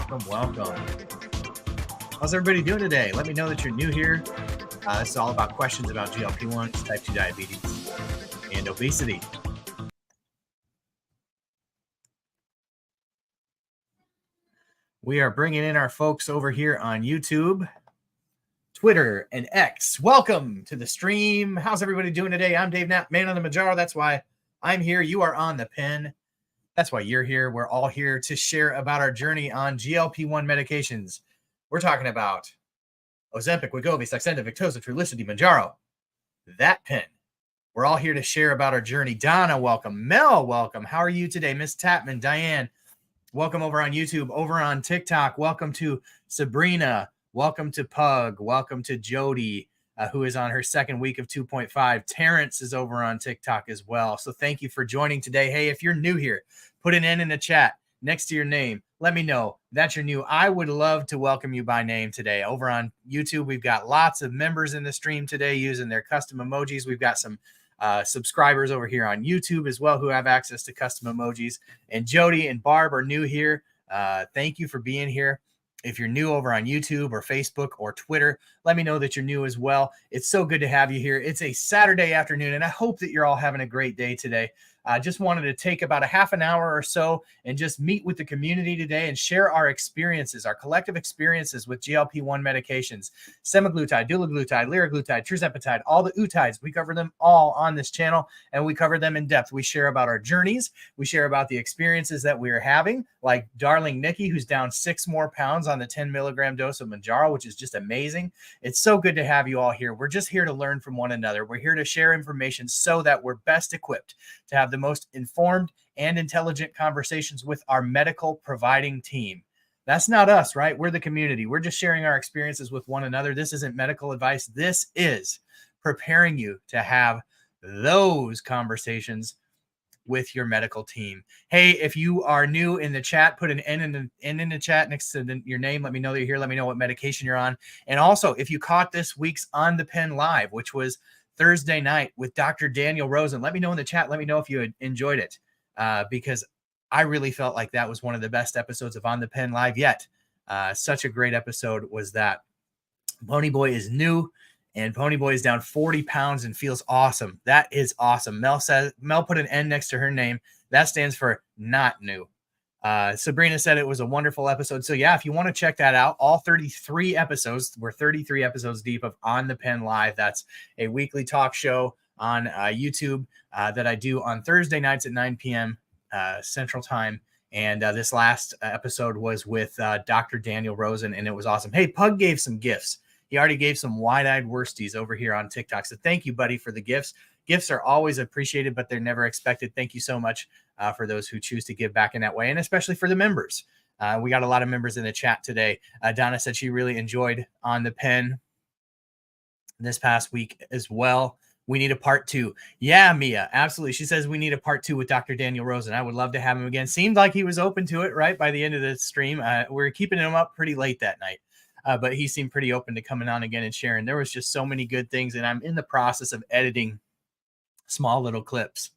Welcome. How's everybody doing today? Let me know that you're new here. This is all about questions about GLP-1s, type 2 diabetes, and obesity. We are bringing in our folks over here on YouTube, Twitter, and X. Welcome to the stream. How's everybody doing today? I'm Dave Knapp, man on the Mounjaro. That's why I'm here. You are on the pen. That's why you're here. We're all here to share about our journey on GLP-1 medications. We're talking about Ozempic, Wegovy, Saxenda, Victoza, Trulicity, Mounjaro, that pen. We're all here to share about our journey. Donna, welcome. Mel, welcome. How are you today? Miss Tapman, Diane, welcome over on YouTube, over on TikTok. Welcome to Sabrina. Welcome to Pug. Welcome to Jody, who is on her second week of 2.5. Terrence is over on TikTok as well. So thank you for joining today. Hey, if you're new here, put an N in the chat next to your name. Let me know that you're new. I would love to welcome you by name today. Over on YouTube, we've got lots of members in the stream today using their custom emojis. We've got some subscribers over here on YouTube as well who have access to custom emojis. And Jody and Barb are new here. Thank you for being here. If you're new over on YouTube or Facebook or Twitter, let me know that you're new as well. It's so good to have you here. It's a Saturday afternoon, and I hope that you're all having a great day today. I just wanted to take about a half an hour or so and just meet with the community today and share our experiences, our collective experiences with GLP-1 medications, semaglutide, dulaglutide, liraglutide, tirzepatide, all the utides. We cover them all on this channel, and we cover them in depth. We share about our journeys. We share about the experiences that we are having, like darling Nikki, who's down 6 more pounds on the 10 milligram dose of Mounjaro, which is just amazing. It's so good to have you all here. We're just here to learn from one another. We're here to share information so that we're best equipped to have the most informed and intelligent conversations with our medical providing team. That's not us, right? We're the community. We're just sharing our experiences with one another. This isn't medical advice. This is preparing you to have those conversations with your medical team. Hey, if you are new in the chat, put an N in the chat next to your name. Let me know that you're here. Let me know what medication you're on. And also, if you caught this week's On the Pen Live, which was Thursday night with Dr. Daniel Rosen, let me know in the chat. Let me know if you enjoyed it, because I really felt like that was one of the best episodes of On the Pen Live yet. Such a great episode was that. Ponyboy is new, and Ponyboy is down 40 pounds and feels awesome. That is awesome. Mel put an N next to her name. That stands for not new. Sabrina said it was a wonderful episode. So yeah, if you want to check that out, all 33 episodes, we're 33 episodes deep of On the Pen Live. That's a weekly talk show on YouTube that I do on Thursday nights at 9 p.m. Central Time. And this last episode was with Dr. Daniel Rosen, and it was awesome. Hey, Pug gave some gifts. He already gave some wide-eyed worsties over here on TikTok. So thank you, buddy, for the gifts. Gifts are always appreciated, but they're never expected. Thank you so much for those who choose to give back in that way, and especially for the members. We got a lot of members in the chat today. Donna said she really enjoyed On the Pen this past week as well. We need a part 2. Yeah, Mia, absolutely. She says we need a part 2 with Dr. Daniel Rosen. I would love to have him again. Seemed like he was open to it, right, by the end of the stream. We're keeping him up pretty late that night. But he seemed pretty open to coming on again and sharing. There was just so many good things, and I'm in the process of editing small little clips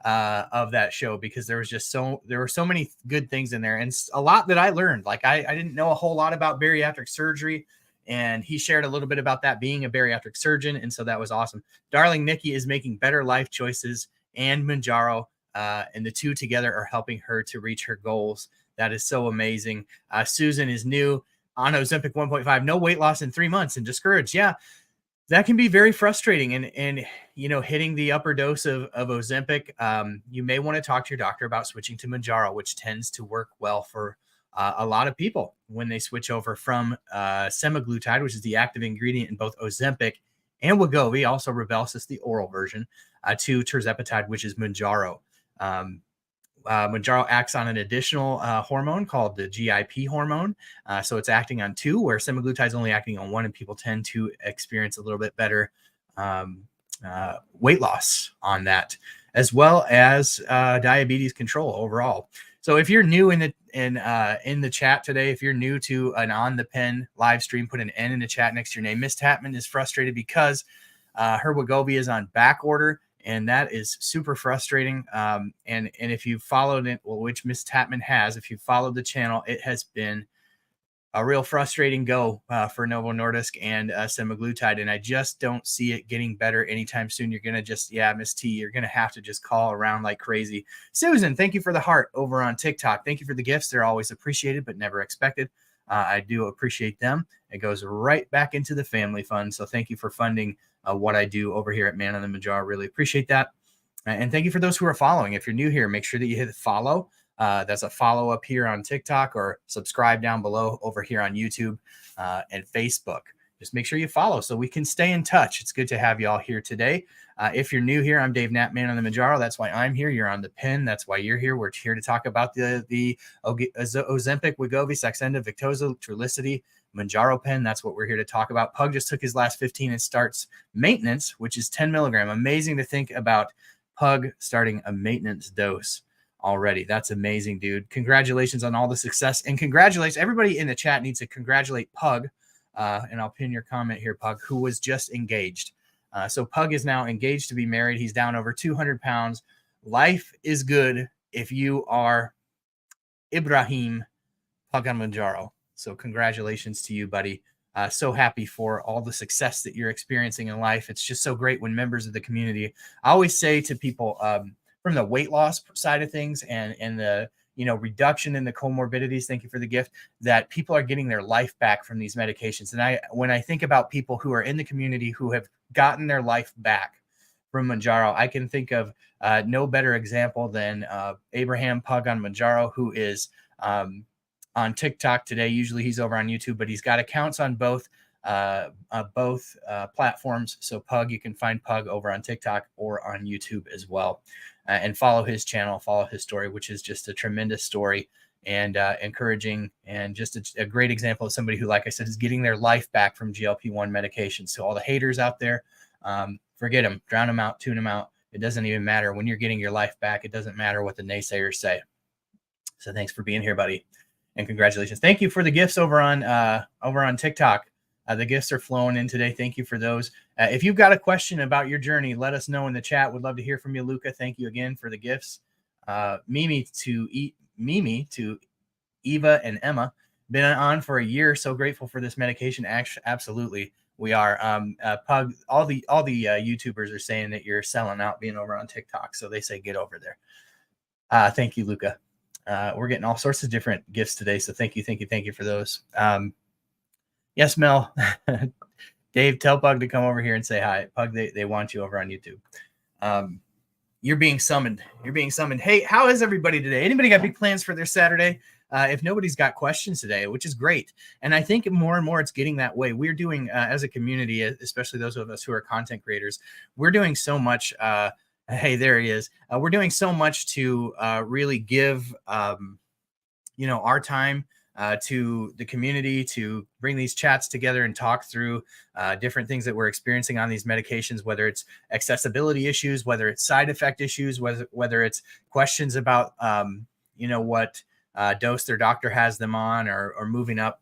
of that show because there were so many good things in there, and a lot that I learned. Like I didn't know a whole lot about bariatric surgery, and he shared a little bit about that, being a bariatric surgeon, and so that was awesome. Darling Nikki is making better life choices, and Mounjaro, and the two together are helping her to reach her goals. That is so amazing. Susan is new on Ozempic 1.5, no weight loss in 3 months and discouraged. Yeah, that can be very frustrating. And hitting the upper dose of Ozempic, you may want to talk to your doctor about switching to Mounjaro, which tends to work well for a lot of people when they switch over from semaglutide, which is the active ingredient in both Ozempic and Wegovy, also Rybelsus, the oral version, to tirzepatide, which is Mounjaro. Mounjaro acts on an additional hormone called the GIP hormone. So it's acting on 2, where semaglutide is only acting on 1, and people tend to experience a little bit better weight loss on that, as well as diabetes control overall. So if you're new in the chat today, if you're new to an On the Pen live stream, put an N in the chat next to your name. Miss Tapman is frustrated because her Wegovy is on back order, and that is super frustrating. And if you followed it, well, which Miss Tapman has, if you followed the channel, it has been a real frustrating go for Novo Nordisk and semaglutide, and I just don't see it getting better anytime soon. You're gonna just, Miss T, you're gonna have to just call around like crazy. Susan, thank you for the heart over on TikTok. Thank you for the gifts. They're always appreciated, but never expected. I do appreciate them. It goes right back into the family fund. So thank you for funding what I do over here at Man on the Mounjaro. Really appreciate that. And thank you for those who are following. If you're new here, make sure that you hit follow. That's a follow up here on TikTok, or subscribe down below over here on YouTube and Facebook. Just make sure you follow so we can stay in touch. It's good to have you all here today. If you're new here, I'm Dave Knapp, Man on the Mounjaro. That's why I'm here. You're on the pen. That's why you're here. We're here to talk about the Ozempic, Wegovy, Saxenda, Victoza, Trulicity, Mounjaro pen. That's what we're here to talk about. Pug just took his last 15 and starts maintenance, which is 10 milligram. Amazing to think about Pug starting a maintenance dose already. That's amazing, dude. Congratulations on all the success, and congratulations. Everybody in the chat needs to congratulate Pug. And I'll pin your comment here, Pug, who was just engaged. So Pug is now engaged to be married. He's down over 200 pounds. Life is good if you are Ibrahim Pug on Mounjaro. So congratulations to you, buddy. So happy for all the success that you're experiencing in life. It's just so great when members of the community, I always say to people from the weight loss side of things and the reduction in the comorbidities, thank you for the gift, that people are getting their life back from these medications. And when I think about people who are in the community who have gotten their life back from Mounjaro, I can think of no better example than Abraham Pug on Mounjaro, who is on TikTok today. Usually he's over on YouTube, but he's got accounts on both platforms. So Pug, you can find Pug over on TikTok or on YouTube as well. And follow his channel, follow his story, which is just a tremendous story and encouraging, and just a great example of somebody who, like I said, is getting their life back from GLP-1 medications. So all the haters out there, forget them, drown them out, tune them out. It doesn't even matter. When you're getting your life back, it doesn't matter what the naysayers say. So thanks for being here, buddy. And congratulations. Thank you for the gifts over on TikTok. The gifts are flowing in today. Thank you for those. If you've got a question about your journey, let us know in the chat. Would love to hear from you, Luca. Thank you again for the gifts. Mimi to Eva and Emma. Been on for a year. So grateful for this medication. Absolutely, we are. Pug. All the YouTubers are saying that you're selling out being over on TikTok. So they say get over there. Thank you, Luca. We're getting all sorts of different gifts today. So thank you for those. Yes, Mel. Dave, tell Pug to come over here and say hi. Pug, they want you over on YouTube. You're being summoned. Hey, how is everybody today? Anybody got big plans for their Saturday? If nobody's got questions today, which is great. And I think more and more it's getting that way. We're doing, as a community, especially those of us who are content creators, we're doing so much. Hey, there he is. We're doing so much to really give, our time to the community, to bring these chats together and talk through different things that we're experiencing on these medications, whether it's accessibility issues, whether it's side effect issues, whether it's questions about, what dose their doctor has them on, or moving up.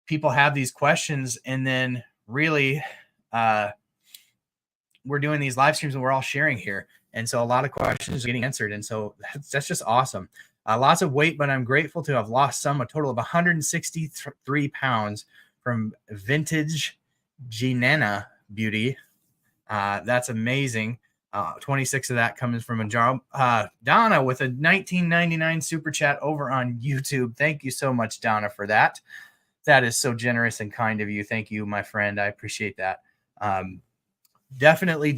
People have these questions, and then really we're doing these live streams and we're all sharing here. And so a lot of questions are getting answered. And so that's just awesome. Lots of weight, but I'm grateful to have lost a total of 163 pounds from vintage Ginena beauty. That's amazing. 26 of that comes from Mounjaro. Donna with a $19.99 super chat over on YouTube. Thank you so much, Donna, for that. That is so generous and kind of you. Thank you, my friend. I appreciate that. Definitely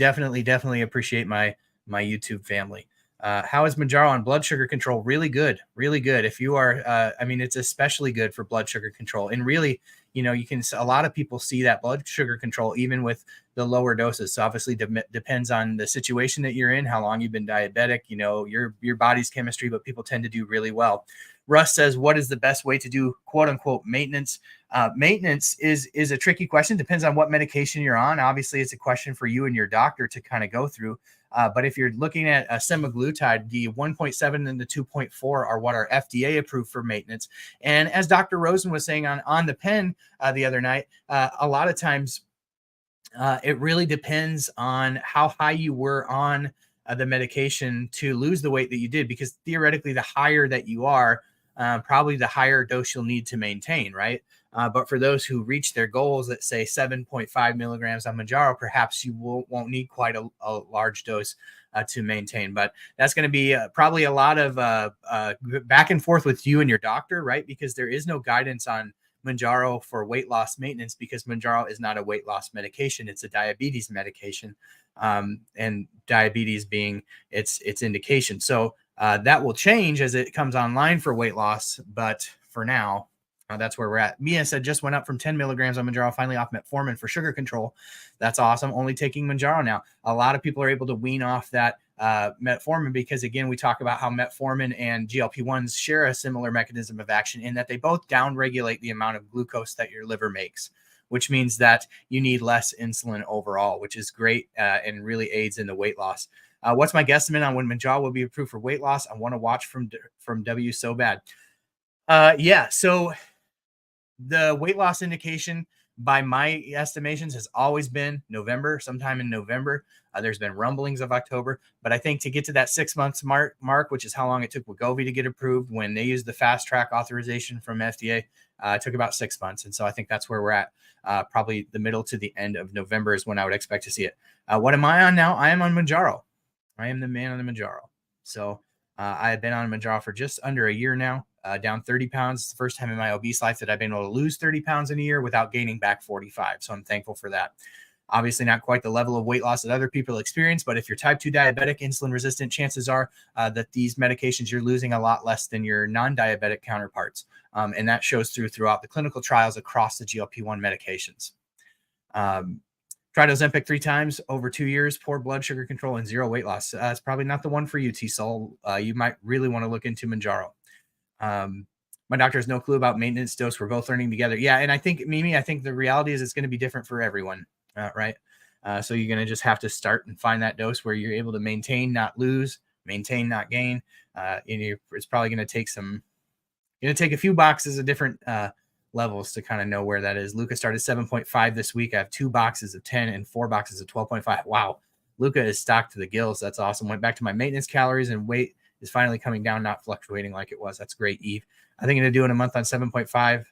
appreciate my YouTube family. How is Mounjaro on blood sugar control? Really good. If you are, it's especially good for blood sugar control. And really, a lot of people see that blood sugar control even with the lower doses. So obviously depends on the situation that you're in, how long you've been diabetic, your body's chemistry, but people tend to do really well. Russ says, what is the best way to do quote unquote maintenance? Maintenance is a tricky question. Depends on what medication you're on. Obviously it's a question for you and your doctor to kind of go through. But if you're looking at a semaglutide, the 1.7 and the 2.4 are what are FDA approved for maintenance. And as Dr. Rosen was saying on the pen the other night, a lot of times it really depends on how high you were on the medication to lose the weight that you did, because theoretically the higher that you are, probably the higher dose you'll need to maintain, right? But for those who reach their goals, let's say 7.5 milligrams on Mounjaro, perhaps you won't need quite a large dose to maintain. But that's going to be probably a lot of back and forth with you and your doctor, right? Because there is no guidance on Mounjaro for weight loss maintenance, because Mounjaro is not a weight loss medication. It's a diabetes medication, and diabetes being its indication. So that will change as it comes online for weight loss. But for now, that's where we're at. Mia said, just went up from 10 milligrams on Mounjaro, finally off metformin for sugar control. That's awesome. Only taking Mounjaro now. A lot of people are able to wean off that metformin because, again, we talk about how metformin and GLP-1s share a similar mechanism of action in that they both downregulate the amount of glucose that your liver makes, which means that you need less insulin overall, which is great and really aids in the weight loss. What's my guesstimate on when Mounjaro will be approved for weight loss? I want to watch from W so bad. Yeah, so the weight loss indication by my estimations has always been November, sometime in November. There's been rumblings of October, but I think to get to that 6 months mark, which is how long it took Wegovy to get approved when they used the fast track authorization from FDA, it took about 6 months. And so I think that's where we're at. Probably the middle to the end of November is when I would expect to see it. What am I on now? I am on Mounjaro. I am the man on the Mounjaro. So I have been on Mounjaro for just under a year now. Down 30 pounds. It's the first time in my obese life that I've been able to lose 30 pounds in a year without gaining back 45. So I'm thankful for that. Obviously not quite the level of weight loss that other people experience, but if you're type 2 diabetic, insulin resistant, chances are that these medications, you're losing a lot less than your non-diabetic counterparts. And that shows throughout the clinical trials across the GLP-1 medications. Tried Ozempic 3 times over 2 years, poor blood sugar control and zero weight loss. It's probably not the one for you, T-Sol. You might really want to look into Mounjaro. My doctor has no clue about maintenance dose. We're both learning together. Yeah. And I think, Mimi, I think the reality is it's going to be different for everyone. Right. So you're going to just have to start and find that dose where you're able to maintain, not lose, maintain, not gain. It's probably going to take a few boxes of different, levels to kind of know where that is. Luca started 7.5 this week. I have 2 boxes of 10 and 4 boxes of 12.5. Wow. Luca is stocked to the gills. That's awesome. Went back to my maintenance calories and weight is finally coming down, not fluctuating like it was. That's great, Eve. I think I'm going to do in a month on 7.5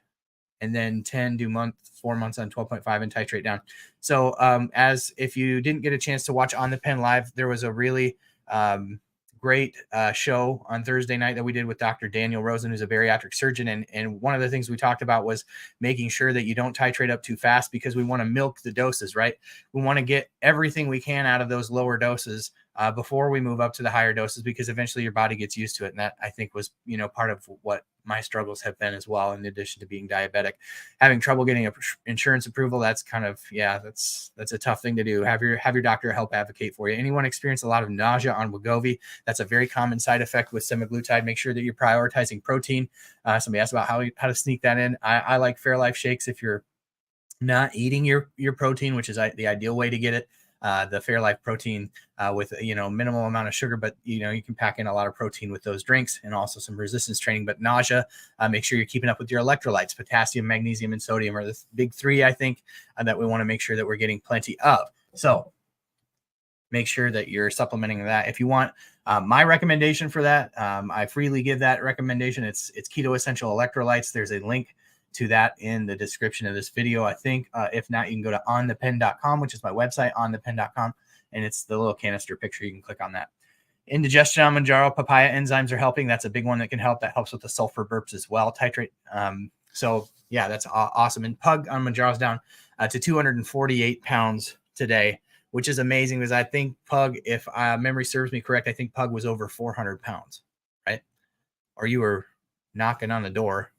and then 4 months on 12.5 and titrate down. So as if you didn't get a chance to watch On the Pen live, there was a really great show on Thursday night that we did with Dr. Daniel Rosen, who's a bariatric surgeon. And one of the things we talked about was making sure that you don't titrate up too fast because we want to milk the doses, right? We want to get everything we can out of those lower doses before we move up to the higher doses, because eventually your body gets used to it. And that, I think, was, part of what my struggles have been as well. In addition to being diabetic, having trouble getting insurance approval, that's kind of, that's a tough thing to do. Have your doctor help advocate for you. Anyone experience a lot of nausea on Wegovy? That's a very common side effect with semaglutide. Make sure that you're prioritizing protein. Somebody asked about how to sneak that in. I like Fairlife shakes if you're not eating your protein, which is the ideal way to get it. The Fairlife protein with minimal amount of sugar, but you can pack in a lot of protein with those drinks, and also some resistance training. But nausea, make sure you're keeping up with your electrolytes. Potassium, magnesium, and sodium are the big 3, I think, that we want to make sure that we're getting plenty of. So make sure that you're supplementing that. If you want my recommendation for that, I freely give that recommendation. It's Keto Essential Electrolytes. There's a link to that in the description of this video, I think. If not, you can go to onthepen.com, which is my website, onthepen.com, and it's the little canister picture. You can click on that. Indigestion on Mounjaro, papaya enzymes are helping. That's a big one that can help. That helps with the sulfur burps as well. Titrate. So yeah, that's awesome. And Pug on Mounjaro's down to 248 pounds today, which is amazing because I think Pug, if memory serves me correct, I think Pug was over 400 pounds, right? Or you were knocking on the door.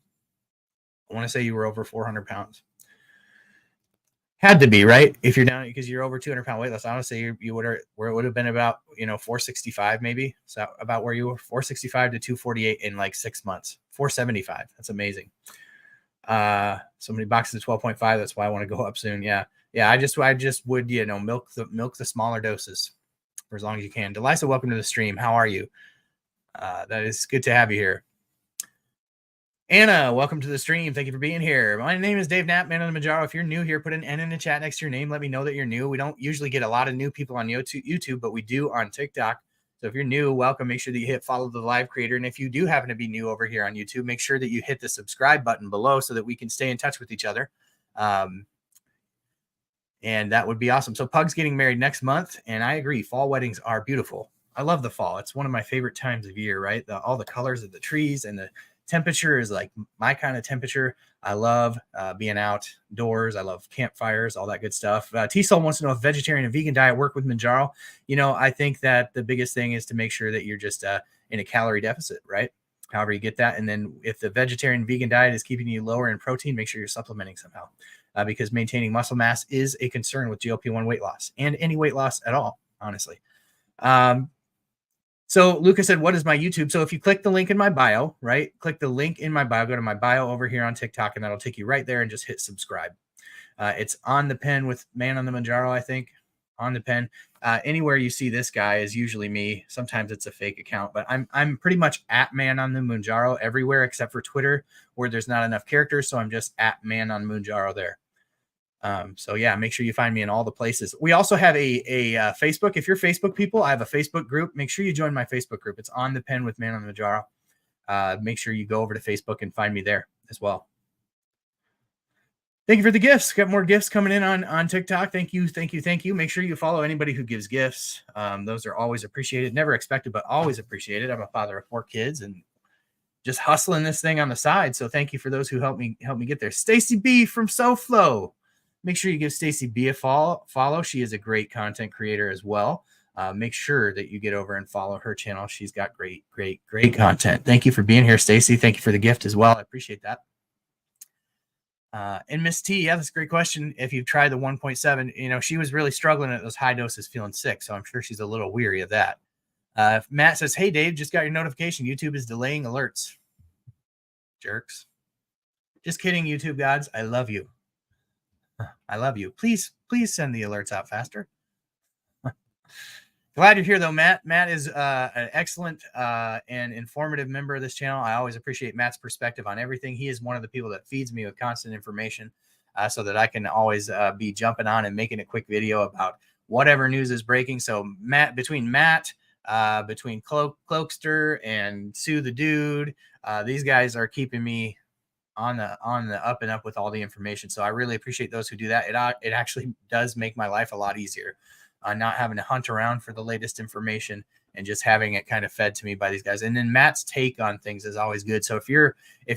I want to say you were over 400 pounds. Had to be, right? If you're down, because you're over 200 pound weight loss, honestly, you would have been about 465 maybe. So about where you were, 465 to 248 in like 6 months. 475. That's amazing. So many boxes of 12.5. That's why I want to go up soon. Yeah. I just would milk the smaller doses for as long as you can. Delisa, welcome to the stream. How are you? That is good to have you here. Anna, welcome to the stream. Thank you for being here. My name is Dave Knapp, man on the Mounjaro. If you're new here, put an N in the chat next to your name. Let me know that you're new. We don't usually get a lot of new people on YouTube, but we do on TikTok. So if you're new, welcome. Make sure that you hit follow the live creator. And if you do happen to be new over here on YouTube, make sure that you hit the subscribe button below so that we can stay in touch with each other. And that would be awesome. So Pug's getting married next month. And I agree. Fall weddings are beautiful. I love the fall. It's one of my favorite times of year, right? All the colors of the trees and the temperature is like my kind of temperature. I love being outdoors. I love campfires, all that good stuff. T-Soul wants to know if vegetarian and vegan diet work with Mounjaro. I think that the biggest thing is to make sure that you're just in a calorie deficit, right? However you get that. And then if the vegetarian vegan diet is keeping you lower in protein, make sure you're supplementing somehow. Because maintaining muscle mass is a concern with GLP-1 weight loss and any weight loss at all, honestly. So Lucas said, what is my YouTube? So if you click the link in my bio, right? Click the link in my bio, go to my bio over here on TikTok, and that'll take you right there and just hit subscribe. It's On the Pen with Man on the Mounjaro, I think. On the Pen. Anywhere you see this guy is usually me. Sometimes it's a fake account, but I'm pretty much at Man on the Mounjaro everywhere except for Twitter, where there's not enough characters. So I'm just at Man on Mounjaro there. So yeah, make sure you find me in all the places. We also have a Facebook. If you're Facebook people, I have a Facebook group. Make sure you join my Facebook group. It's On the Pen with Man on the Mounjaro. Make sure you go over to Facebook and find me there as well. Thank you for the gifts. Got more gifts coming in on TikTok. Thank you. Make sure you follow anybody who gives gifts. Those are always appreciated. Never expected, but always appreciated. I'm a father of 4 kids and just hustling this thing on the side. So thank you for those who helped me get there. Stacy B from SoFlo. Make sure you give Stacy B a follow. She is a great content creator as well. Make sure that you get over and follow her channel. She's got great content. Thank you for being here, Stacy. Thank you for the gift as well. I appreciate that. And Miss T, yeah, that's a great question. If you've tried the 1.7, she was really struggling at those high doses, feeling sick. So I'm sure she's a little weary of that. Matt says, hey, Dave, just got your notification. YouTube is delaying alerts. Jerks. Just kidding, YouTube gods. I love you. I love you. Please send the alerts out faster. Glad you're here, though, Matt. Matt is an excellent and informative member of this channel. I always appreciate Matt's perspective on everything. He is one of the people that feeds me with constant information so that I can always be jumping on and making a quick video about whatever news is breaking. So between Cloakster and Sue the Dude, these guys are keeping me on the up and up with all the information. So I really appreciate those who do that. It actually does make my life a lot easier, not having to hunt around for the latest information and just having it kind of fed to me by these guys. And then Matt's take on things is always good. So if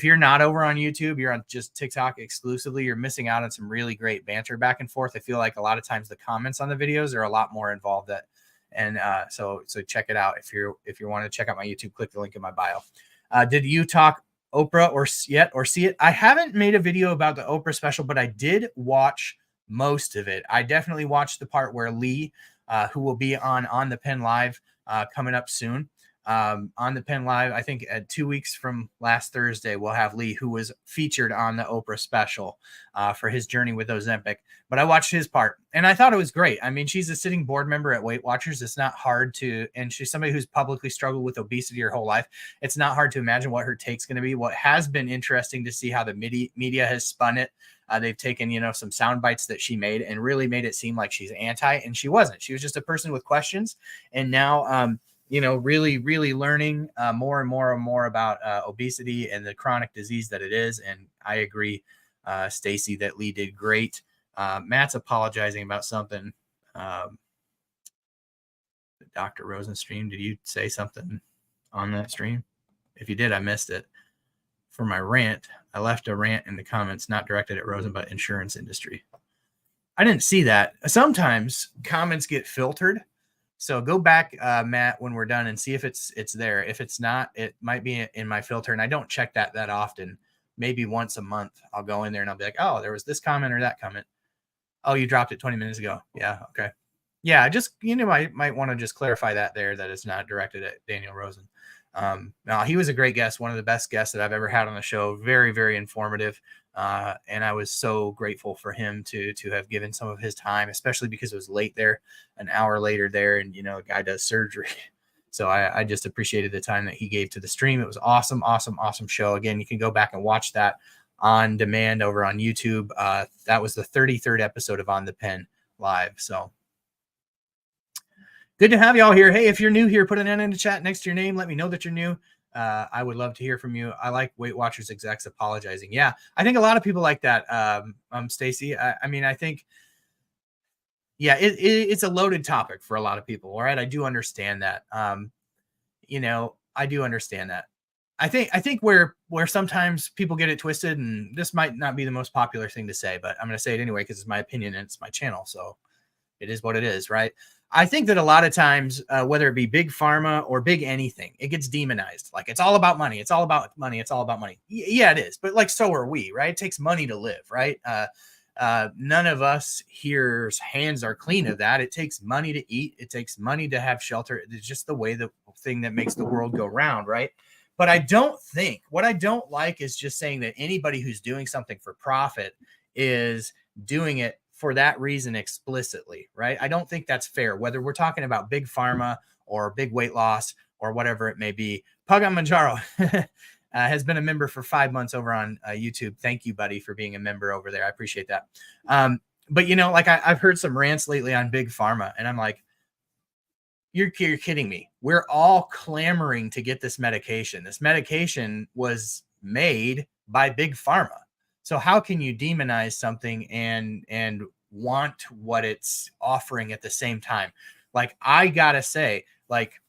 you're not over on YouTube, you're on just TikTok exclusively, you're missing out on some really great banter back and forth. I feel like a lot of times the comments on the videos are a lot more involved so check it out. If you want to check out my YouTube, click the link in my bio. Did you talk Oprah or see it? I haven't made a video about the Oprah special, but I did watch most of it. I definitely watched the part where Lee, who will be on the Pen Live coming up soon. On the Pen Live, I think 2 weeks from last Thursday, we'll have Lee, who was featured on the Oprah special for his journey with Ozempic. But I watched his part and I thought it was great. I mean, she's a sitting board member at Weight Watchers. It's not hard and she's somebody who's publicly struggled with obesity her whole life. It's not hard to imagine what her take's going to be. What has been interesting to see how the media has spun it. They've taken, some sound bites that she made and really made it seem like she's anti, and she wasn't. She was just a person with questions. And now, really learning more and more about obesity and the chronic disease that it is. And I agree, Stacy, that Lee did great. Matt's apologizing about something. Dr. Rosen stream. Did you say something on that stream? If you did, I missed it. For my rant, I left a rant in the comments, not directed at Rosen, but insurance industry. I didn't see that. Sometimes comments get filtered. So go back, Matt, when we're done and see if it's there. If it's not, it might be in my filter. And I don't check that often. Maybe once a month, I'll go in there and I'll be like, oh, there was this comment or that comment. Oh, you dropped it 20 minutes ago. Yeah. Okay. Yeah. Just, I might want to just clarify that it's not directed at Daniel Rosen. No, he was a great guest. One of the best guests that I've ever had on the show. Very, very informative. And I was so grateful for him to have given some of his time, especially because it was late there, an hour later there. And, the guy does surgery. So I just appreciated the time that he gave to the stream. It was awesome, awesome, awesome show. Again, you can go back and watch that on demand over on YouTube. That was the 33rd episode of On the Pen Live. So Good to have you all here. Hey, if you're new here, put an N in the chat next to your name. Let me know that you're new. I would love to hear from you. I like Weight Watchers execs apologizing. Yeah, I think a lot of people like that. Stacy. I mean, I think, yeah, it's a loaded topic for a lot of people. All right, I do understand that. I do understand that. I think where sometimes people get it twisted, and this might not be the most popular thing to say, but I'm going to say it anyway because it's my opinion and it's my channel, so it is what it is, right? I think that a lot of times, whether it be big pharma or big anything, it gets demonized. Like, it's all about money. It's all about money. It's all about money. Yeah, it is. But like, so are we, right? It takes money to live, right? None of us here's hands are clean of that. It takes money to eat. It takes money to have shelter. It's just the way, the thing that makes the world go round, right? But what I don't like is just saying that anybody who's doing something for profit is doing it for that reason explicitly, right? I don't think that's fair, whether we're talking about big pharma or big weight loss or whatever it may be. Pagan Mounjaro has been a member for 5 months over on YouTube. Thank you, buddy, for being a member over there. I appreciate that. But, like I've heard some rants lately on big pharma, and I'm like, you're kidding me. We're all clamoring to get this medication. This medication was made by big pharma. So how can you demonize something and want what it's offering at the same time? Like, I gotta say, like,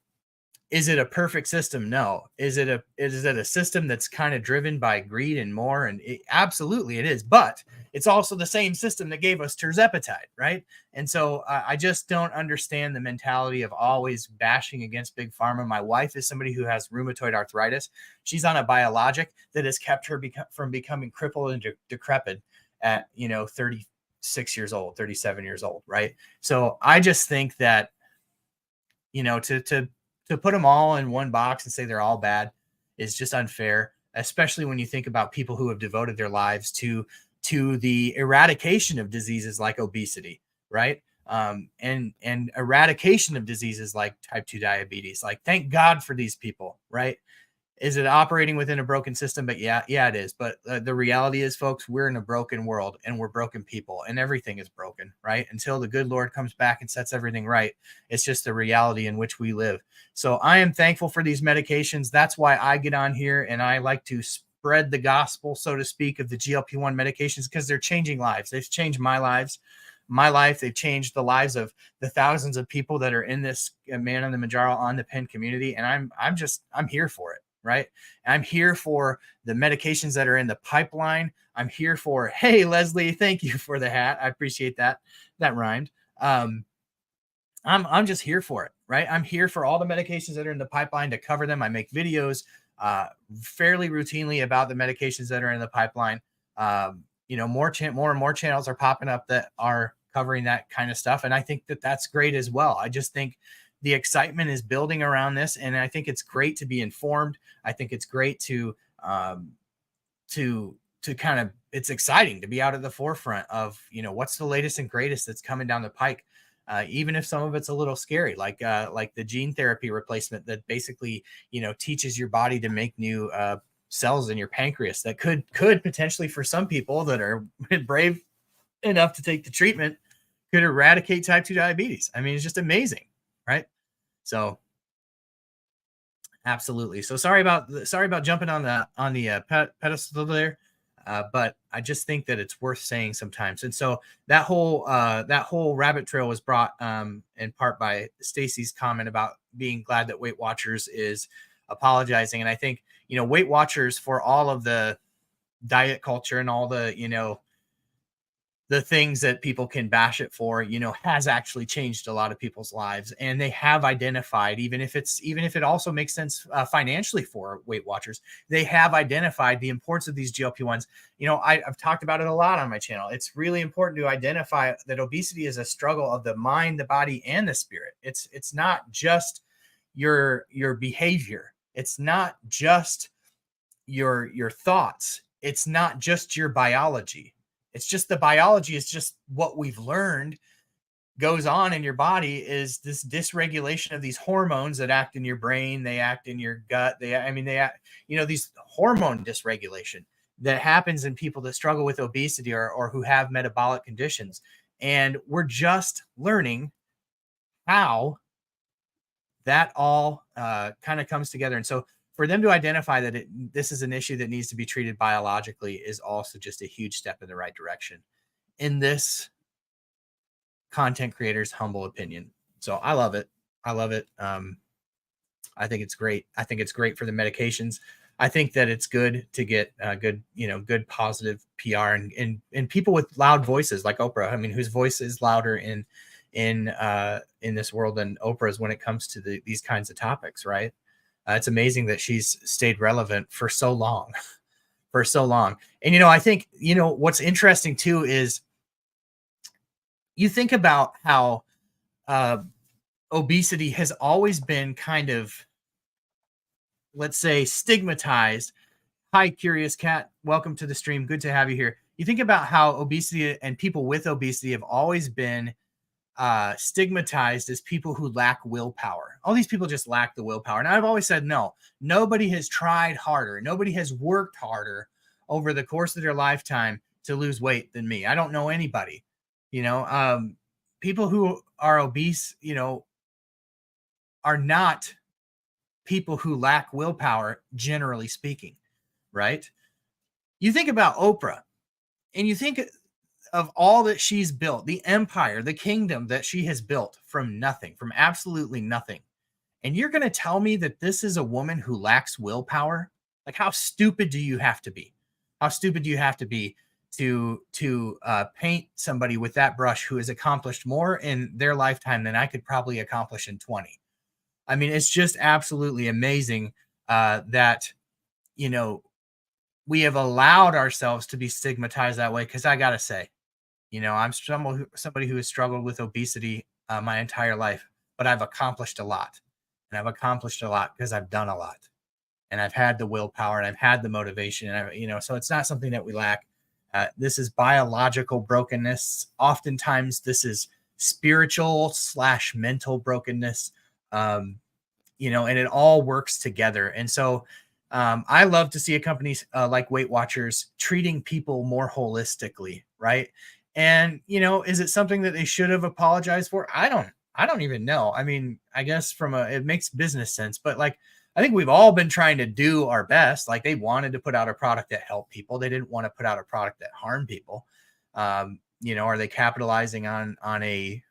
is it a perfect system? No. Is it a system that's kind of driven by greed and more? And absolutely it is, but it's also the same system that gave us tirzepatide, right? And so I just don't understand the mentality of always bashing against big pharma. My wife is somebody who has rheumatoid arthritis. She's on a biologic that has kept her from becoming crippled and decrepit at 36 years old, 37 years old, right? So I just think that to put them all in one box and say they're all bad is just unfair, especially when you think about people who have devoted their lives to the eradication of diseases like obesity, right? And eradication of diseases like type 2 diabetes. Like, thank God for these people, right? Is it operating within a broken system? But yeah, it is. But the reality is, folks, we're in a broken world and we're broken people, and everything is broken, right? Until the good Lord comes back and sets everything right. It's just the reality in which we live. So I am thankful for these medications. That's why I get on here and I like to spread the gospel, so to speak, of the GLP-1 medications, because they're changing lives. They've changed my life. They've changed the lives of the thousands of people that are in this Man on the Mounjaro on the Pen community. And I'm here for it. Right. I'm here for the medications that are in the pipeline. I'm here for, hey, Leslie, thank you for the hat. I appreciate that. That rhymed. I'm just here for it. Right. I'm here for all the medications that are in the pipeline to cover them. I make videos fairly routinely about the medications that are in the pipeline. More and more channels are popping up that are covering that kind of stuff. And I think that that's great as well. I just think the excitement is building around this, and I think it's great to be informed. I think it's great to kind of, it's exciting to be out at the forefront of, what's the latest and greatest that's coming down the pike. Even if some of it's a little scary, like the gene therapy replacement that basically, teaches your body to make new cells in your pancreas that could potentially, for some people that are brave enough to take the treatment, could eradicate type 2 diabetes. I mean, it's just amazing, right? So absolutely. So sorry about jumping on the pedestal there. But I just think that it's worth saying sometimes. And so that whole rabbit trail was brought in part by Stacy's comment about being glad that Weight Watchers is apologizing. And I think, Weight Watchers, for all of the diet culture and all the, the things that people can bash it for, has actually changed a lot of people's lives. And they have identified, even if it also makes sense financially for Weight Watchers, they have identified the importance of these GLP-1s. I've talked about it a lot on my channel. It's really important to identify that obesity is a struggle of the mind, the body, and the spirit. It's not just your behavior. It's not just your thoughts. It's not just your biology. It's just the biology is just what we've learned goes on in your body is this dysregulation of these hormones that act in your brain. They act in your gut. They act, these hormone dysregulation that happens in people that struggle with obesity or who have metabolic conditions. And we're just learning how that all kind of comes together. And so for them to identify that this is an issue that needs to be treated biologically is also just a huge step in the right direction, in this content creator's humble opinion. So I love it. I love it. I think it's great. I think it's great for the medications. I think that it's good to get good positive PR and people with loud voices like Oprah. I mean, whose voice is louder in this world than Oprah's when it comes to these kinds of topics, right? It's amazing that she's stayed relevant for so long, for so long. And, I think, what's interesting too is you think about how obesity has always been kind of, let's say, stigmatized. Hi, Curious Cat. Welcome to the stream. Good to have you here. You think about how obesity and people with obesity have always been stigmatized as people who lack willpower. All these people just lack the willpower. And I've always said, no, nobody has tried harder. Nobody has worked harder over the course of their lifetime to lose weight than me. I don't know anybody, people who are obese, are not people who lack willpower, generally speaking, right? You think about Oprah and you think of all that she's built, the empire, the kingdom that she has built from nothing, from absolutely nothing. And you're going to tell me that this is a woman who lacks willpower? Like, how stupid do you have to be? How stupid do you have to be to paint somebody with that brush who has accomplished more in their lifetime than I could probably accomplish in 20? I mean, it's just absolutely amazing that, we have allowed ourselves to be stigmatized that way. Because I got to say, I'm somebody who has struggled with obesity my entire life, but I've accomplished a lot. And I've accomplished a lot because I've done a lot. And I've had the willpower and I've had the motivation. And so it's not something that we lack. This is biological brokenness. Oftentimes, this is spiritual/mental brokenness. And it all works together. And so I love to see a company like Weight Watchers treating people more holistically, right? And, is it something that they should have apologized for? I don't even know. I mean, I guess it makes business sense, but I think we've all been trying to do our best. Like, they wanted to put out a product that helped people. They didn't want to put out a product that harmed people. Are they capitalizing on a,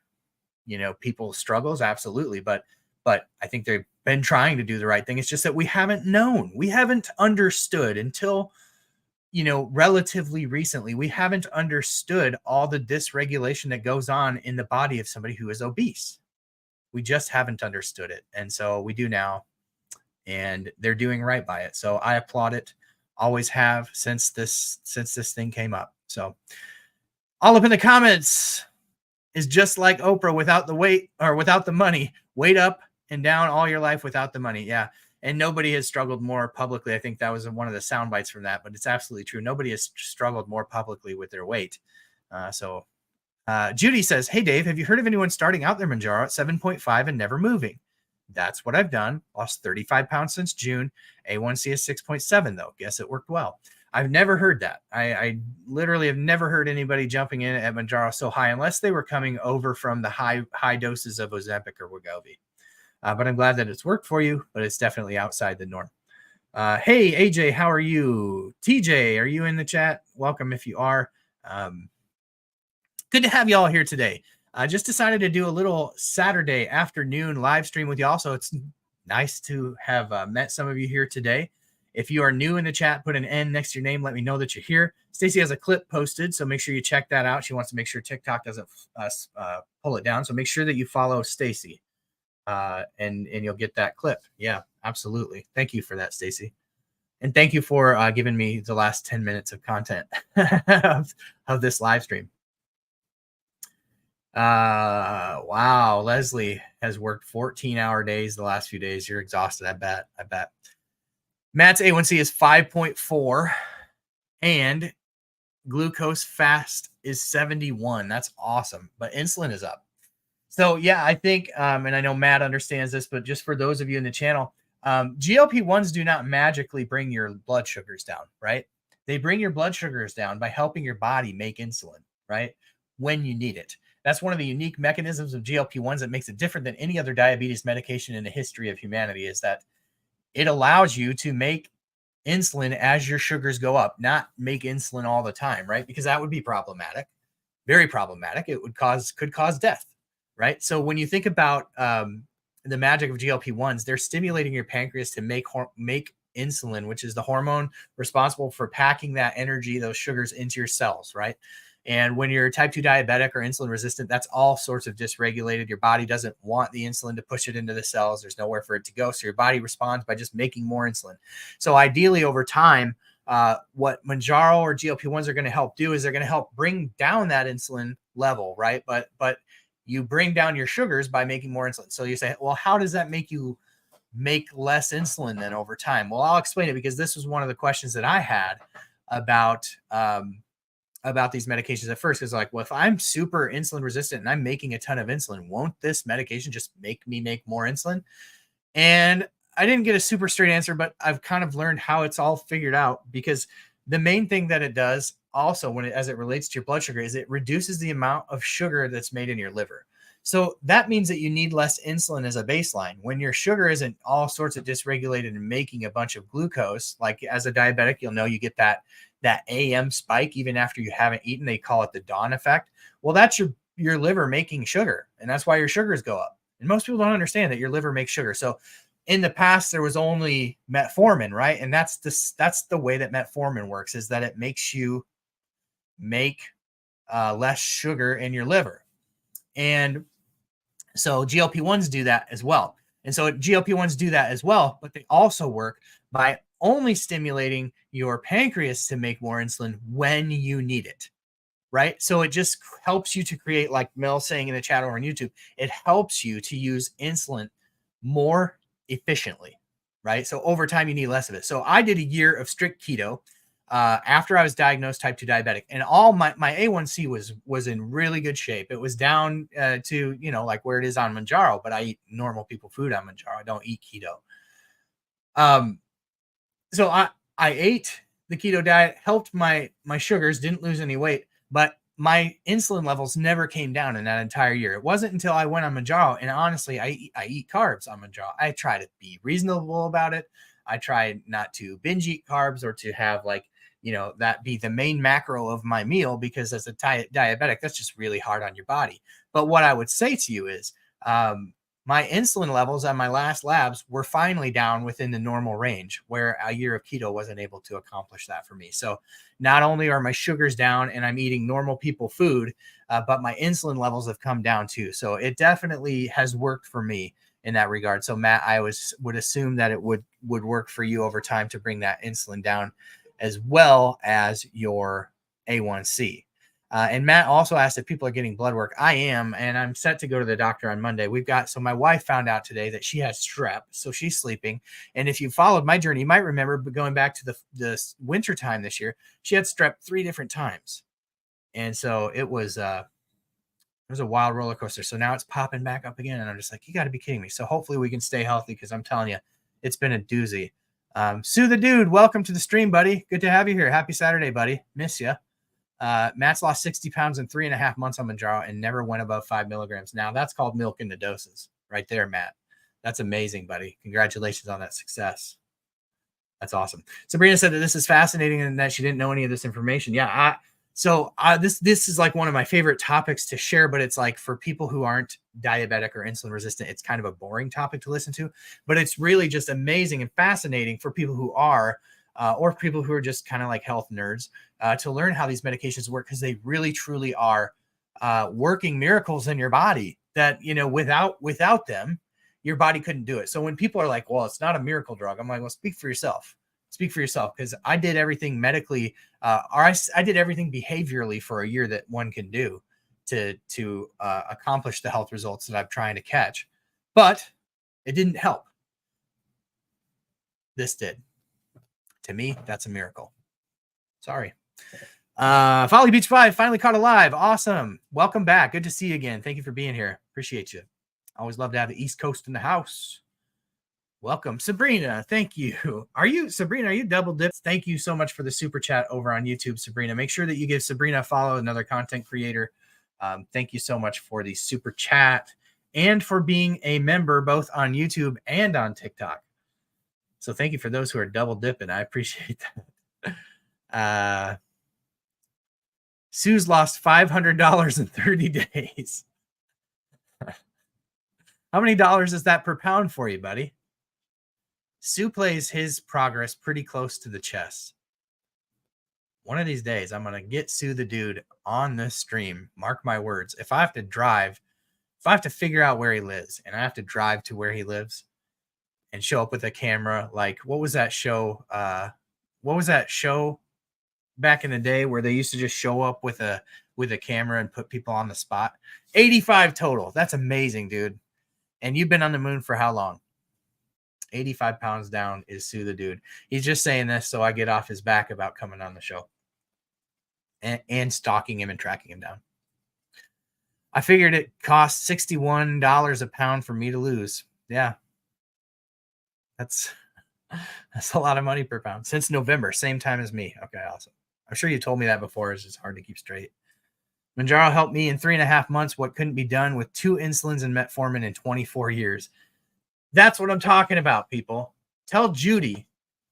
people's struggles? Absolutely. But I think they've been trying to do the right thing. It's just that we haven't known. We haven't understood until, relatively recently. We haven't understood all the dysregulation that goes on in the body of somebody who is obese. We just haven't understood it. And so we do now. And they're doing right by it. So I applaud it. Always have since this thing came up. So all up in the comments is just like Oprah without the weight or without the money. Weight up and down all your life without the money. Yeah. And nobody has struggled more publicly. I think that was one of the sound bites from that, but it's absolutely true. Nobody has struggled more publicly with their weight. Judy says, hey, Dave, have you heard of anyone starting out their Mounjaro at 7.5 and never moving? That's what I've done. Lost 35 pounds since June. A1C is 6.7 though. Guess it worked well. I've never heard that. I literally have never heard anybody jumping in at Mounjaro so high unless they were coming over from the high doses of Ozempic or Wegovy. But I'm glad that it's worked for you, but it's definitely outside the norm. Hey, AJ, how are you? TJ, are you in the chat? Welcome if you are. Good to have you all here today. I just decided to do a little Saturday afternoon live stream with you all. So it's nice to have met some of you here today. If you are new in the chat, put an N next to your name. Let me know that you're here. Stacy has a clip posted, so make sure you check that out. She wants to make sure TikTok doesn't pull it down. So make sure that you follow Stacy, and you'll get that clip. Yeah, absolutely. Thank you for that, Stacy. And thank you for giving me the last 10 minutes of content of this live stream. Wow. Leslie has worked 14-hour days the last few days. You're exhausted. I bet. Matt's A1C is 5.4 and glucose fast is 71. That's awesome. But insulin is up. So yeah, I think, and I know Matt understands this, but just for those of you in the channel, GLP-1s do not magically bring your blood sugars down, right? They bring your blood sugars down by helping your body make insulin, right? When you need it. That's one of the unique mechanisms of GLP-1s that makes it different than any other diabetes medication in the history of humanity, is that it allows you to make insulin as your sugars go up, not make insulin all the time, right? Because that would be problematic, very problematic. It could cause death, right? So when you think about the magic of GLP-1s, they're stimulating your pancreas to make insulin, which is the hormone responsible for packing that energy, those sugars, into your cells, right? And when you're type 2 diabetic or insulin resistant, that's all sorts of dysregulated. Your body doesn't want the insulin to push it into the cells. There's nowhere for it to go. So your body responds by just making more insulin. So ideally, over time, what Mounjaro or GLP-1s are going to help do is they're going to help bring down that insulin level, right? But you bring down your sugars by making more insulin. So you say, well, how does that make you make less insulin then over time? Well, I'll explain it, because this was one of the questions that I had about these medications at first. Is like, well, if I'm super insulin resistant and I'm making a ton of insulin, won't this medication just make me make more insulin? And I didn't get a super straight answer, but I've kind of learned how it's all figured out, because the main thing that it does also, as it relates to your blood sugar, is it reduces the amount of sugar that's made in your liver. So that means that you need less insulin as a baseline. When your sugar isn't all sorts of dysregulated and making a bunch of glucose, like as a diabetic, you'll know you get that AM spike even after you haven't eaten. They call it the dawn effect. Well, that's your liver making sugar, and that's why your sugars go up. And most people don't understand that your liver makes sugar. So in the past, there was only metformin, right? And that's the way that metformin works, is that it makes you make less sugar in your liver. And so GLP-1s do that as well. And so GLP-1s do that as well, but they also work by only stimulating your pancreas to make more insulin when you need it, right? So it just helps you to create, like Mel saying in the chat or on YouTube, it helps you to use insulin more efficiently, right? So over time, you need less of it. So I did a year of strict keto after I was diagnosed type 2 diabetic, and all my A1C was in really good shape. It was down to, like where it is on Mounjaro, but I eat normal people food on Mounjaro. I don't eat keto. So I ate the keto diet, helped my sugars, didn't lose any weight, but my insulin levels never came down in that entire year. It wasn't until I went on Mounjaro, and honestly, I eat carbs on Mounjaro. I try to be reasonable about it. I try not to binge eat carbs or to have that be the main macro of my meal, because as a diabetic, that's just really hard on your body. But what I would say to you is my insulin levels on my last labs were finally down within the normal range, where a year of keto wasn't able to accomplish that for me. So not only are my sugars down and I'm eating normal people food, but my insulin levels have come down too. So it definitely has worked for me in that regard. So Matt, I would assume that it would work for you over time to bring that insulin down, as well as your A1C. And Matt also asked if people are getting blood work. I am, and I'm set to go to the doctor on Monday. So my wife found out today that she has strep, so she's sleeping. And if you followed my journey, you might remember going back to the winter time this year, she had strep 3 different times. And so it was a wild roller coaster. So now it's popping back up again. And I'm just like, you got to be kidding me. So hopefully we can stay healthy, because I'm telling you, it's been a doozy. Sue the Dude, welcome to the stream, buddy. Good to have you here. Happy Saturday, buddy. Miss you. Matt's lost 60 pounds in 3.5 months on Mounjaro and never went above 5 milligrams. Now that's called milk in the doses right there, Matt. That's amazing, buddy. Congratulations on that success. That's awesome. Sabrina said that this is fascinating and that she didn't know any of this information. Yeah. This is like one of my favorite topics to share, but it's like for people who aren't diabetic or insulin resistant, it's kind of a boring topic to listen to, but it's really just amazing and fascinating for people who are, or people who are just kind of like health nerds, to learn how these medications work, because they really truly are working miracles in your body that, without them, your body couldn't do it. So when people are like, well, it's not a miracle drug, I'm like, well, speak for yourself. Speak for yourself, because I did everything medically, I did everything behaviorally for a year that one can do to accomplish the health results that I'm trying to catch. But it didn't help. This did. To me, that's a miracle. Sorry. Folly Beach 5 finally caught alive. Awesome. Welcome back. Good to see you again. Thank you for being here. Appreciate you. Always love to have the East Coast in the house. Welcome. Sabrina, thank you. Sabrina, are you double dipped? Thank you so much for the super chat over on YouTube, Sabrina. Make sure that you give Sabrina a follow, another content creator Thank you so much for the super chat and for being a member both on YouTube and on TikTok. So thank you for those who are double dipping. I appreciate that. Sue's lost $500 in 30 days. How many dollars is that per pound for you, buddy? Sue plays his progress pretty close to the chest. One of these days, I'm going to get Sue the dude on this stream. Mark my words. If I have to figure out where he lives and I have to drive to where he lives and show up with a camera, like what was that show? What was that show back in the day where they used to just show up with a camera and put people on the spot? 85 total. That's amazing, dude. And you've been on the moon for how long? 85 pounds down is Sue the dude. He's just saying this so I get off his back about coming on the show and stalking him and tracking him down. I figured it cost $61 a pound for me to lose. Yeah. That's a lot of money per pound since November, same time as me. Okay, awesome. I'm sure you told me that before. It's just hard to keep straight. Mounjaro helped me in 3.5 months what couldn't be done with 2 insulins and metformin in 24 years. That's what I'm talking about, people. Tell Judy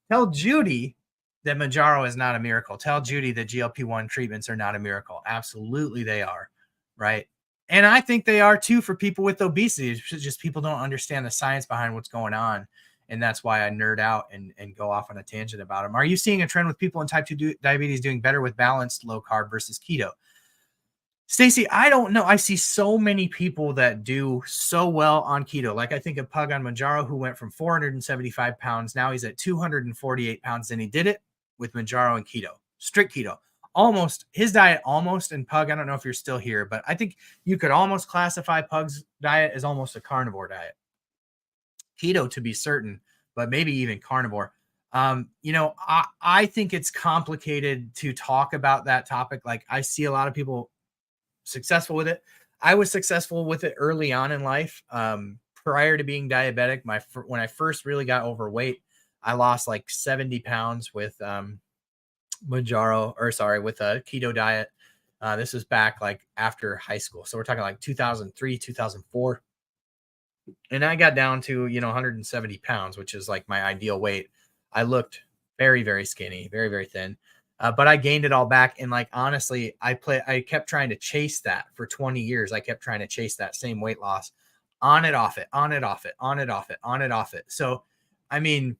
that Mounjaro is not a miracle. Tell Judy that GLP-1 treatments are not a miracle. Absolutely they are, right? And I think they are too for people with obesity. It's just people don't understand the science behind what's going on. And that's why I nerd out and go off on a tangent about them. Are you seeing a trend with people in type 2 diabetes doing better with balanced low carb versus keto? Stacy, I don't know. I see so many people that do so well on keto. Like I think of Pug on Mounjaro, who went from 475 pounds. Now he's at 248 pounds. And he did it with Mounjaro and keto, strict keto. Almost his diet, almost. And Pug, I don't know if you're still here, but I think you could almost classify Pug's diet as almost a carnivore diet. Keto to be certain, but maybe even carnivore. I think it's complicated to talk about that topic. Like I see a lot of people successful with it. I was successful with it early on in life. Prior to being diabetic, when I first really got overweight, I lost like 70 pounds with Mounjaro, with a keto diet. This was back like after high school. So we're talking like 2003, 2004. And I got down to, 170 pounds, which is like my ideal weight. I looked very, very skinny, very, very thin. But I gained it all back. And like, honestly, I kept trying to chase that for 20 years. I kept trying to chase that same weight loss on it, off it, on it, off it, on it, off it, on it, off it. So, I mean,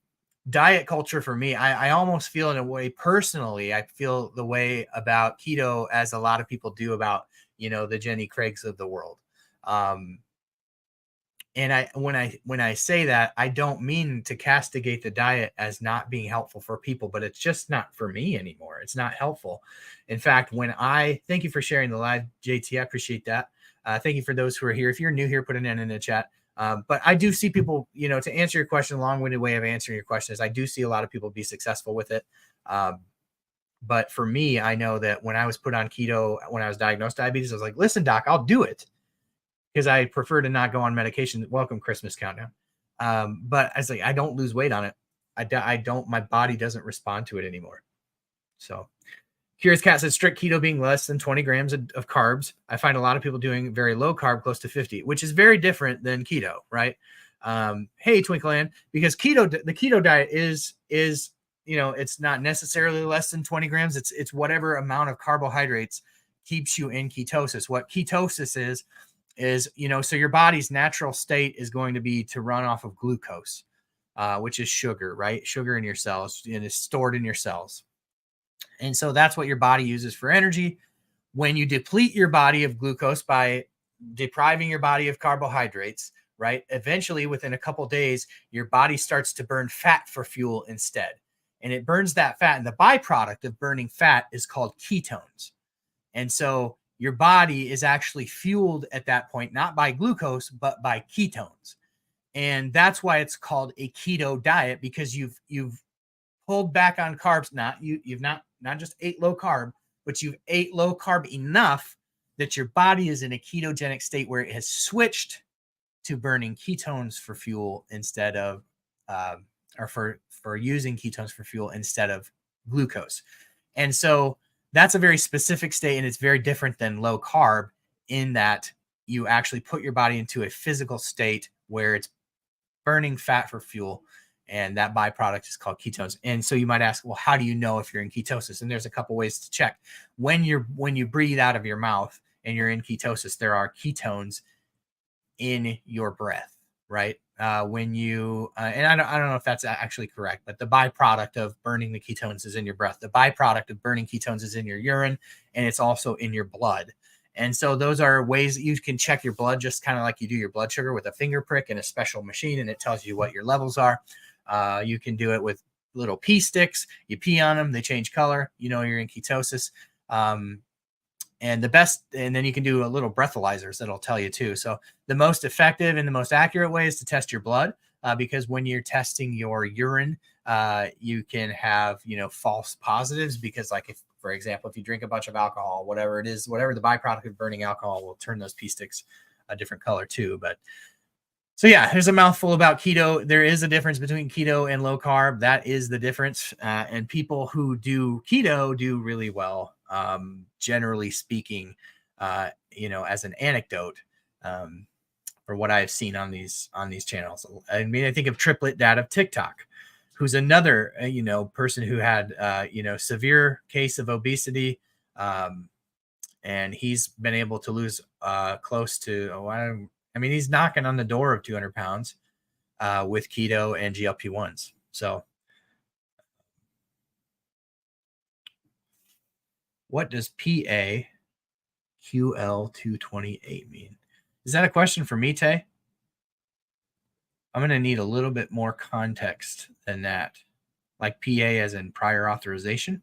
diet culture for me, I almost feel in a way personally, I feel the way about keto as a lot of people do about, the Jenny Craigs of the world. And when I say that, I don't mean to castigate the diet as not being helpful for people, but it's just not for me anymore. It's not helpful. In fact, thank you for sharing the live, JT. I appreciate that. Thank you for those who are here. If you're new here, put an N in the chat. But I do see people, to answer your question, a long-winded way of answering your question is I do see a lot of people be successful with it. But for me, I know that when I was put on keto, when I was diagnosed diabetes, I was like, listen, doc, I'll do it, because I prefer to not go on medication. Welcome Christmas countdown. But I was like, I don't lose weight on it. I don't, my body doesn't respond to it anymore. So Curious Cat says strict keto being less than 20 grams of carbs. I find a lot of people doing very low carb, close to 50, which is very different than keto, right? Hey, Twinkleland, because the keto diet is, it's not necessarily less than 20 grams. It's whatever amount of carbohydrates keeps you in ketosis. What ketosis is, so your body's natural state is going to be to run off of glucose, which is sugar, right? Sugar in your cells, and is stored in your cells. And so that's what your body uses for energy. When you deplete your body of glucose by depriving your body of carbohydrates, right? Eventually, within a couple of days, your body starts to burn fat for fuel instead. And it burns that fat. And the byproduct of burning fat is called ketones. And so your body is actually fueled at that point, not by glucose, but by ketones. And that's why it's called a keto diet, because you've pulled back on carbs. You've not just ate low carb, but you've ate low carb enough that your body is in a ketogenic state where it has switched to burning ketones for fuel instead of, or for using ketones for fuel instead of glucose. And so that's a very specific state, and it's very different than low carb. in that you actually put your body into a physical state where it's burning fat for fuel. And that byproduct is called ketones. And so you might ask, well, how do you know if you're in ketosis? And there's a couple ways to check. When you breathe out of your mouth and you're in ketosis, there are ketones in your breath, right? When you and I don't know if that's actually correct, but the byproduct of burning the ketones is in your breath. The byproduct of burning ketones is in your urine, and it's also in your blood. And so those are ways that you can check your blood, just kind of like you do your blood sugar with a finger prick and a special machine, and it tells you what your levels are. You can do it with little pee sticks. You pee on them, they change color. You know you're in ketosis. And then you can do a little breathalyzers that'll tell you too. So the most effective and the most accurate way is to test your blood, because when you're testing your urine, you can have, false positives, because like if, for example, if you drink a bunch of alcohol, whatever it is, whatever the byproduct of burning alcohol will turn those pee sticks a different color too. But so yeah, there's a mouthful about keto. There is a difference between keto and low carb. That is the difference. And people who do keto do really well. Generally speaking, as an anecdote, for what I've seen on these channels. I mean, I think of Triplet Dad of TikTok, who's another, person who had, severe case of obesity. And he's been able to lose close to, he's knocking on the door of 200 pounds with keto and GLP-1s. So what does PAQL228 mean? Is that a question for me, Tay? I'm going to need a little bit more context than that. Like PA as in prior authorization.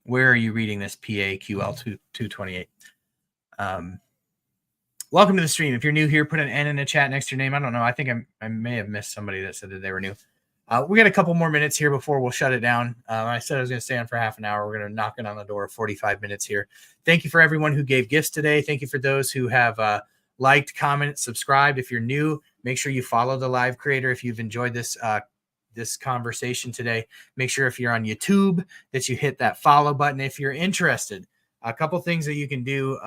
Where are you reading this PAQL228? Welcome to the stream. If you're new here, put an N in the chat next to your name. I don't know. I think I may have missed somebody that said that they were new. We got a couple more minutes here before we'll shut it down. I said I was going to stay on for half an hour. We're going to knock it on the door of 45 minutes here. Thank you for everyone who gave gifts today. Thank you for those who have liked, commented, subscribed. If you're new, make sure you follow the live creator. If you've enjoyed this conversation today, make sure if you're on YouTube that you hit that follow button. If you're interested, a couple things that you can do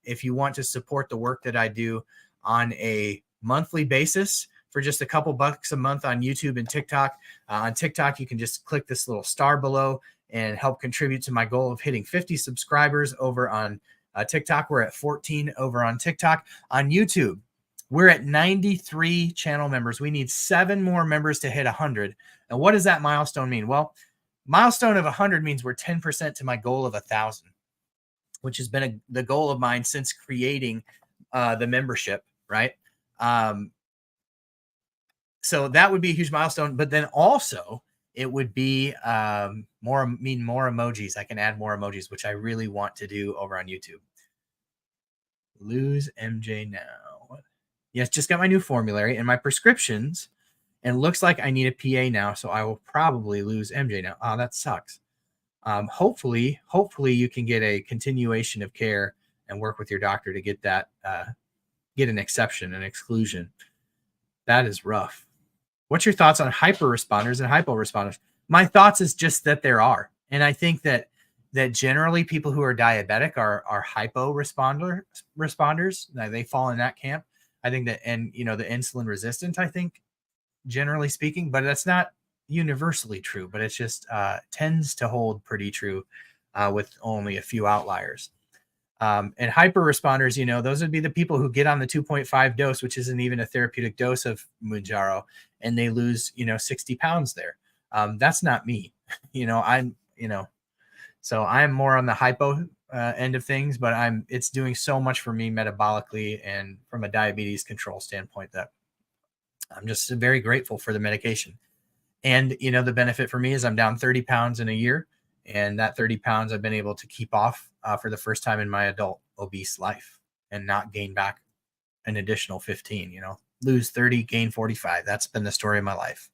if you want to support the work that I do on a monthly basis for just a couple bucks a month on YouTube and TikTok. On TikTok, you can just click this little star below and help contribute to my goal of hitting 50 subscribers over on TikTok. We're at 14 over on TikTok. On YouTube, we're at 93 channel members. We need 7 more members to hit 100. And what does that milestone mean? Well, milestone of 100 means we're 10% to my goal of 1,000, which has been the goal of mine since creating the membership, right? So that would be a huge milestone. But then also it would be more emojis. I can add more emojis, which I really want to do over on YouTube. Lose MJ now. Yes, just got my new formulary and my prescriptions, and looks like I need a PA now, so I will probably lose MJ now. Oh, that sucks. Hopefully you can get a continuation of care and work with your doctor to get that, get an exception, an exclusion. That is rough. What's your thoughts on hyper responders and hypo responders? My thoughts is just that there are, and I think that generally people who are diabetic are hypo responders. Now, they fall in that camp. I think that, and the insulin resistant, I think, generally speaking, but that's not universally true, but it's just tends to hold pretty true with only a few outliers. And hyper responders, those would be the people who get on the 2.5 dose, which isn't even a therapeutic dose of Mounjaro, and they lose, 60 pounds there. That's not me. So I'm more on the hypo end of things, but it's doing so much for me metabolically and from a diabetes control standpoint that I'm just very grateful for the medication. And, the benefit for me is I'm down 30 pounds in a year, and that 30 pounds I've been able to keep off for the first time in my adult obese life and not gain back an additional 15, lose 30, gain 45. That's been the story of my life.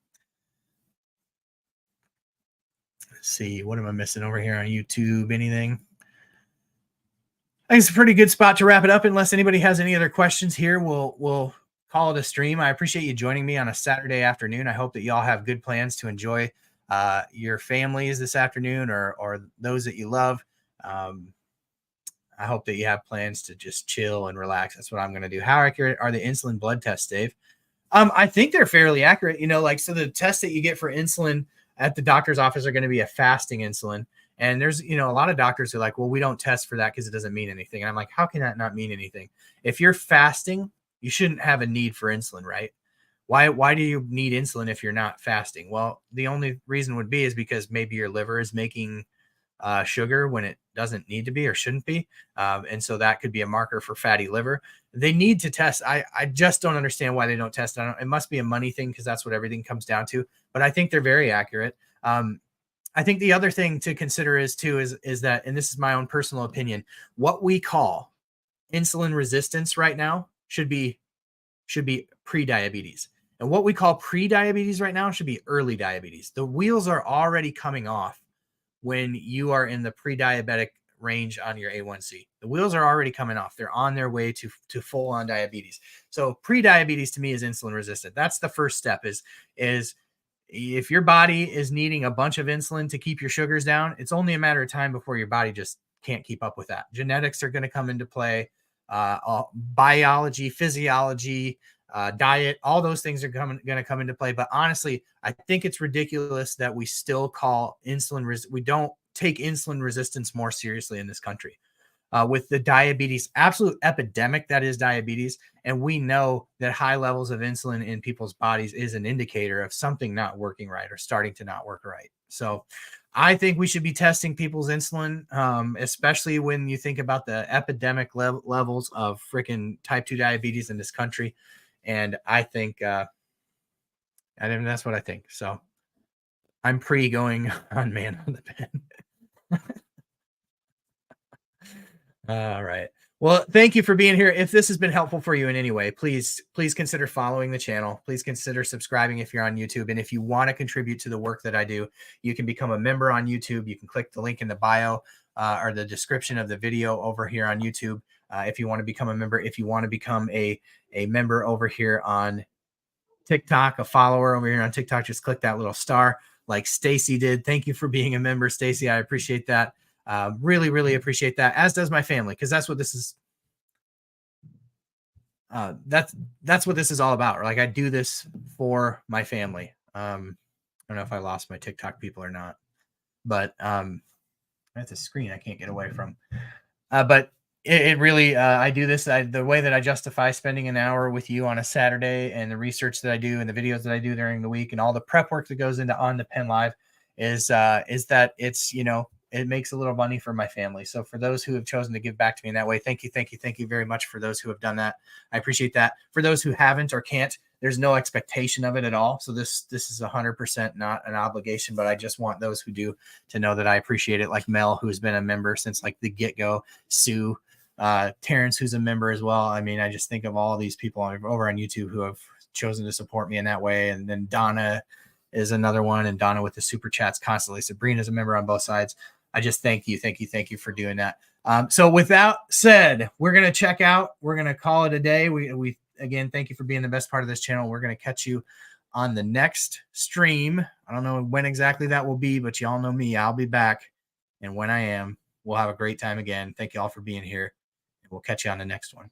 Let's see, what am I missing over here on YouTube? Anything? I think it's a pretty good spot to wrap it up. Unless anybody has any other questions here, we'll call it a stream. I appreciate you joining me on a Saturday afternoon. I hope that y'all have good plans to enjoy your families this afternoon, or those that you love. I hope that you have plans to just chill and relax. That's what I'm going to do. How accurate are the insulin blood tests, Dave? I think they're fairly accurate. So the tests that you get for insulin at the doctor's office are going to be a fasting insulin. And there's, a lot of doctors who are like, well, we don't test for that because it doesn't mean anything. And I'm like, how can that not mean anything? If you're fasting, you shouldn't have a need for insulin, right? Why do you need insulin if you're not fasting? Well, the only reason would be is because maybe your liver is making sugar when it doesn't need to be or shouldn't be. And so that could be a marker for fatty liver. They need to test. I just don't understand why they don't test. It must be a money thing because that's what everything comes down to. But I think they're very accurate. I think the other thing to consider is that, and this is my own personal opinion, what we call insulin resistance right now should be pre-diabetes. And what we call pre-diabetes right now should be early diabetes. The wheels are already coming off when you are in the pre-diabetic range on your A1C. The wheels are already coming off. They're on their way to full-on diabetes. So pre-diabetes to me is insulin resistant. That's the first step is if your body is needing a bunch of insulin to keep your sugars down, it's only a matter of time before your body just can't keep up with that. Genetics are going to come into play. Biology, physiology, diet, all those things are going to come into play. But honestly, I think it's ridiculous that we still call we don't take insulin resistance more seriously in this country. With the diabetes, absolute epidemic that is diabetes. And we know that high levels of insulin in people's bodies is an indicator of something not working right or starting to not work right. So I think we should be testing people's insulin, especially when you think about the epidemic levels of freaking type 2 diabetes in this country. And I think, that's what I think. So I'm going on Man on the Pen. All right. Well, thank you for being here. If this has been helpful for you in any way, please consider following the channel. Please consider subscribing if you're on YouTube. And if you want to contribute to the work that I do, you can become a member on YouTube. You can click the link in the bio or the description of the video over here on YouTube. If you want to become a member, if you want to become a member over here on TikTok, a follower over here on TikTok, just click that little star like Stacy did. Thank you for being a member, Stacy. I appreciate that. Really, really appreciate that, as does my family, because that's what this is. That's what this is all about. Like, I do this for my family. I don't know if I lost my TikTok people or not, but that's a screen I can't get away from. But it really, I do this. The way that I justify spending an hour with you on a Saturday and the research that I do and the videos that I do during the week and all the prep work that goes into On the Pen Live is that it's, it makes a little money for my family. So for those who have chosen to give back to me in that way, thank you very much for those who have done that. I appreciate that. For those who haven't or can't, there's no expectation of it at all. So this is 100% not an obligation, but I just want those who do to know that I appreciate it. Like Mel, who's been a member since like the get-go, Sue, Terrence, who's a member as well. I mean, I just think of all these people over on YouTube who have chosen to support me in that way. And then Donna is another one, and Donna with the super chats constantly. Sabrina's a member on both sides. I just thank you for doing that. So with that said, we're going to check out. We're going to call it a day. We again, thank you for being the best part of this channel. We're going to catch you on the next stream. I don't know when exactly that will be, but y'all know me. I'll be back. And when I am, we'll have a great time again. Thank you all for being here. And we'll catch you on the next one.